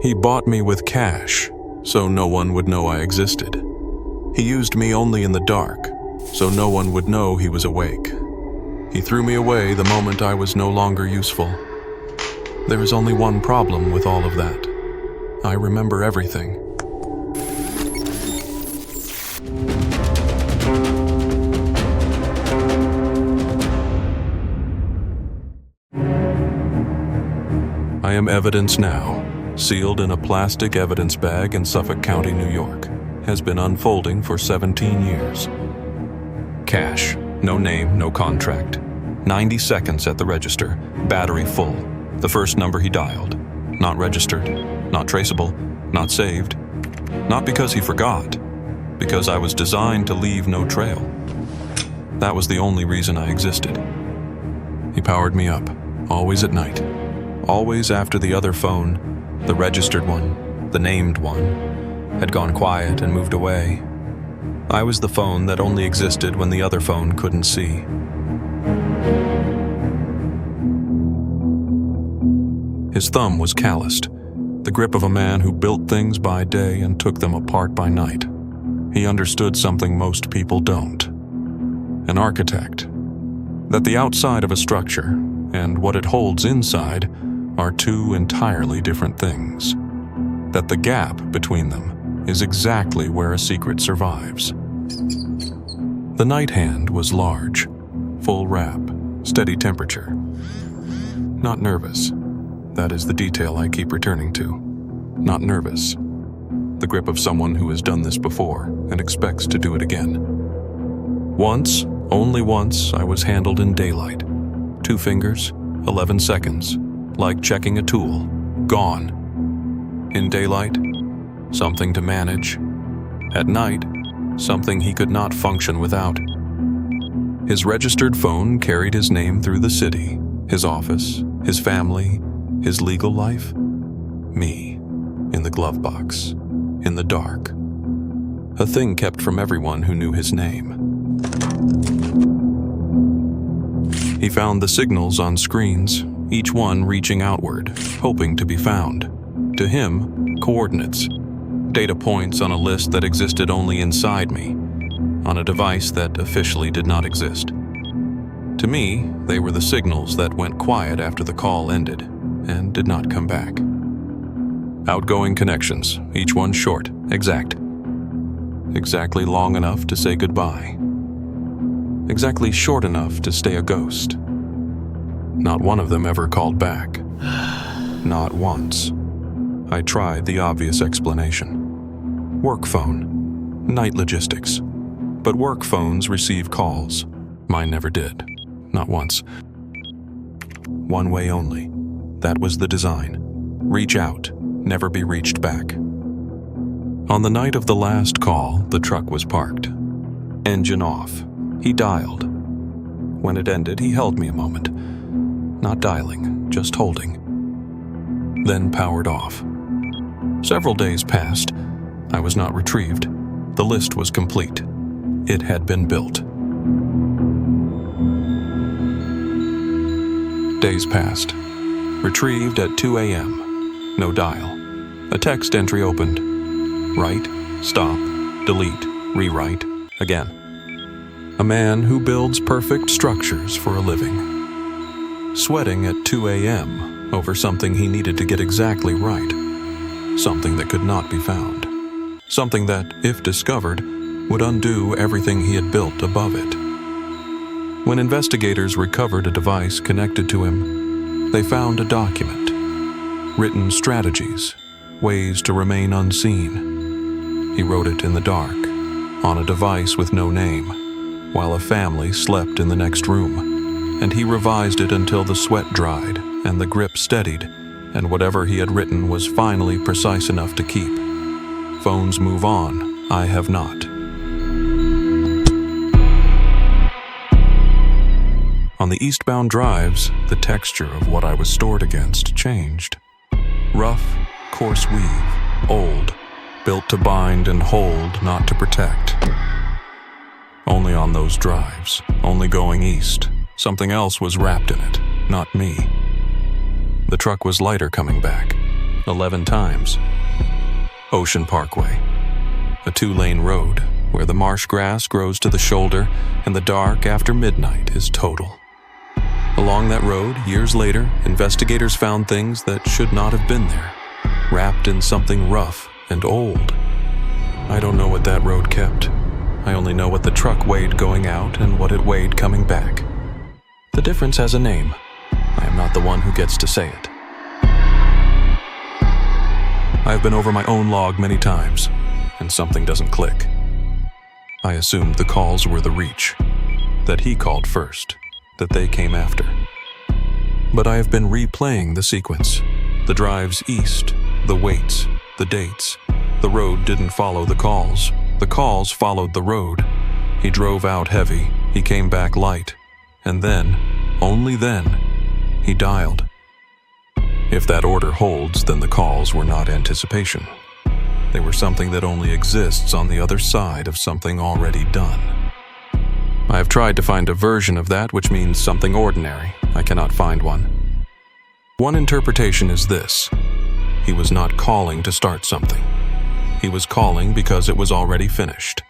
He bought me with cash, so no one would know I existed. He used me only in the dark, so no one would know he was awake. He threw me away the moment I was no longer useful. There is only one problem with all of that. I remember everything. I am evidence now, sealed in a plastic evidence bag in Suffolk County, New York. Has been unfolding for 17 years. Cash, no name, no contract. 90 seconds at the register, battery full. The first number he dialed. Not registered, not traceable, not saved. Not because he forgot, because I was designed to leave no trail. That was the only reason I existed. He powered me up, always at night. Always after the other phone, the registered one, the named one, had gone quiet and moved away. I was the phone that only existed when the other phone couldn't see. His thumb was calloused, the grip of a man who built things by day and took them apart by night. He understood something most people don't. An architect. That the outside of a structure and what it holds inside are two entirely different things. That the gap between them is exactly where a secret survives. The night hand was large, full wrap, steady temperature. Not nervous. That is the detail I keep returning to. Not nervous. The grip of someone who has done this before and expects to do it again. Once, only once, I was handled in daylight. 2 fingers, 11 seconds, like checking a tool, gone. In daylight, something to manage. At night, something he could not function without. His registered phone carried his name through the city, his office, his family, his legal life. Me, in the glove box, in the dark. A thing kept from everyone who knew his name. He found the signals on screens, each one reaching outward, hoping to be found. To him, coordinates. Data points on a list that existed only inside me, on a device that officially did not exist. To me, they were the signals that went quiet after the call ended and did not come back. Outgoing connections, each one short, exact. Exactly long enough to say goodbye. Exactly short enough to stay a ghost. Not one of them ever called back. Not once. I tried the obvious explanation. Work phone. Night logistics. But work phones receive calls. Mine never did. Not once. One way only. That was the design. Reach out, never be reached back. On the night of the last call, the truck was parked. Engine off. He dialed. When it ended, he held me a moment. Not dialing, just holding. Then powered off. Several days passed. I was not retrieved. The list was complete. It had been built. Days passed. Retrieved at 2 a.m. No dial. A text entry opened. Write, stop, delete, rewrite, again. A man who builds perfect structures for a living. Sweating at 2 a.m. over something he needed to get exactly right. Something that could not be found. Something that, if discovered, would undo everything he had built above it. When investigators recovered a device connected to him, they found a document. Written strategies, ways to remain unseen. He wrote it in the dark, on a device with no name, while a family slept in the next room. And he revised it until the sweat dried and the grip steadied, and whatever he had written was finally precise enough to keep. Phones move on, I have not. On the eastbound drives, the texture of what I was stored against changed. Rough, coarse weave, old, built to bind and hold, not to protect. Only on those drives, only going east. Something else was wrapped in it, not me. The truck was lighter coming back, 11 times. Ocean Parkway, a 2-lane road where the marsh grass grows to the shoulder and the dark after midnight is total. Along that road, years later, investigators found things that should not have been there, wrapped in something rough and old. I don't know what that road kept. I only know what the truck weighed going out and what it weighed coming back. The difference has a name. I am not the one who gets to say it. I have been over my own log many times, and something doesn't click. I assumed the calls were the reach, that he called first, that they came after. But I have been replaying the sequence, the drives east, the waits, the dates. The road didn't follow the calls followed the road. He drove out heavy, he came back light, and then, only then, he dialed. If that order holds, then the calls were not anticipation. They were something that only exists on the other side of something already done. I have tried to find a version of that which means something ordinary. I cannot find one. One interpretation is this: he was not calling to start something. He was calling because it was already finished.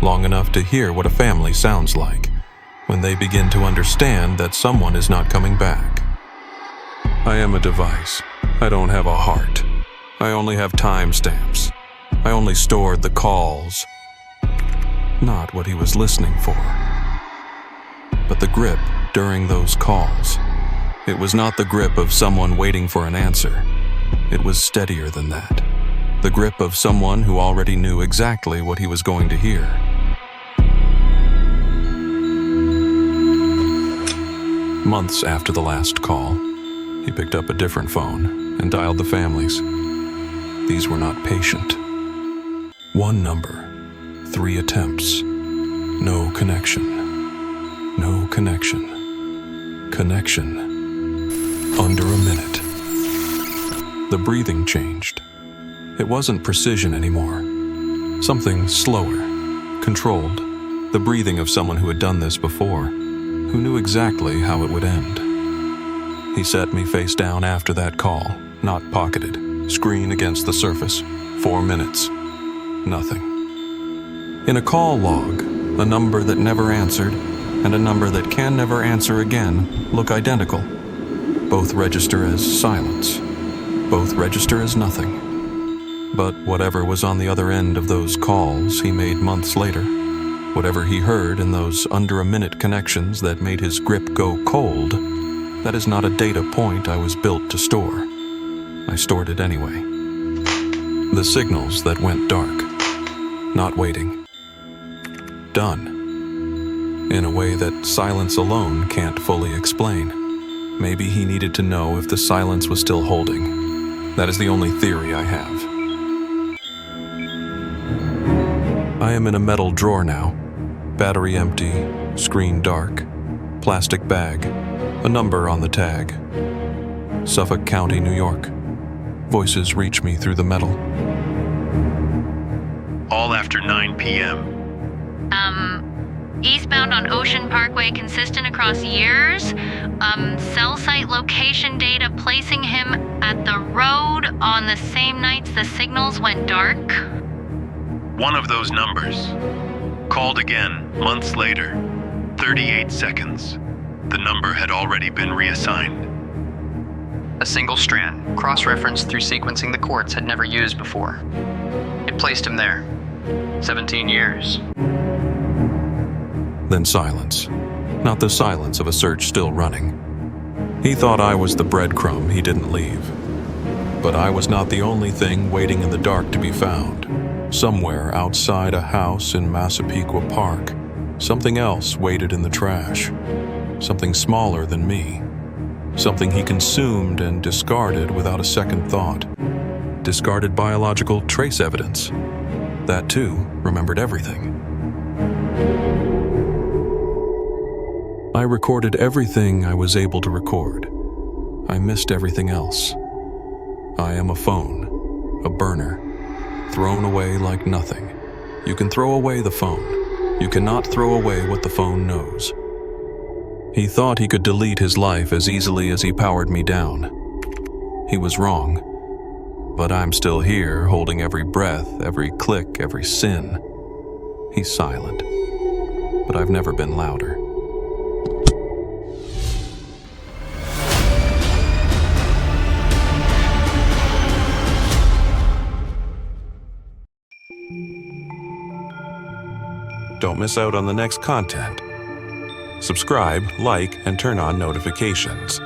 Long enough to hear what a family sounds like when they begin to understand that someone is not coming back. I am a device. I don't have a heart. I only have timestamps. I only stored the calls. Not what he was listening for, but the grip during those calls. It was not the grip of someone waiting for an answer. It was steadier than that. The grip of someone who already knew exactly what he was going to hear. Months after the last call, he picked up a different phone and dialed the families. These were not patient. One number, 3 attempts. No connection. No connection. Connection. Under a minute. The breathing changed. It wasn't precision anymore. Something slower, controlled. The breathing of someone who had done this before, who knew exactly how it would end. He set me face down after that call, not pocketed, screen against the surface. 4 minutes. Nothing. In a call log, a number that never answered and a number that can never answer again look identical. Both register as silence. Both register as nothing. But whatever was on the other end of those calls he made months later, whatever he heard in those under-a-minute connections that made his grip go cold, that is not a data point I was built to store. I stored it anyway. The signals that went dark. Not waiting. Done. In a way that silence alone can't fully explain. Maybe he needed to know if the silence was still holding. That is the only theory I have. I am in a metal drawer now. Battery empty, screen dark, plastic bag, a number on the tag. Suffolk County, New York. Voices reach me through the metal. All after 9 p.m. Eastbound on Ocean Parkway consistent across years. Cell site location data placing him at the road on the same nights the signals went dark. One of those numbers. Called again, months later. 38 seconds. The number had already been reassigned. A single strand, cross-referenced through sequencing the courts had never used before. It placed him there. 17 years. Then silence. Not the silence of a search still running. He thought I was the breadcrumb he didn't leave. But I was not the only thing waiting in the dark to be found. Somewhere outside a house in Massapequa Park, something else waited in the trash. Something smaller than me. Something he consumed and discarded without a second thought. Discarded biological trace evidence. That too remembered everything. I recorded everything I was able to record. I missed everything else. I am a phone, a burner, thrown away like nothing. You can throw away the phone. You cannot throw away what the phone knows. He thought he could delete his life as easily as he powered me down. He was wrong. But I'm still here, holding every breath, every click, every sin. He's silent. But I've never been louder. Don't miss out on the next content. Subscribe, like, and turn on notifications.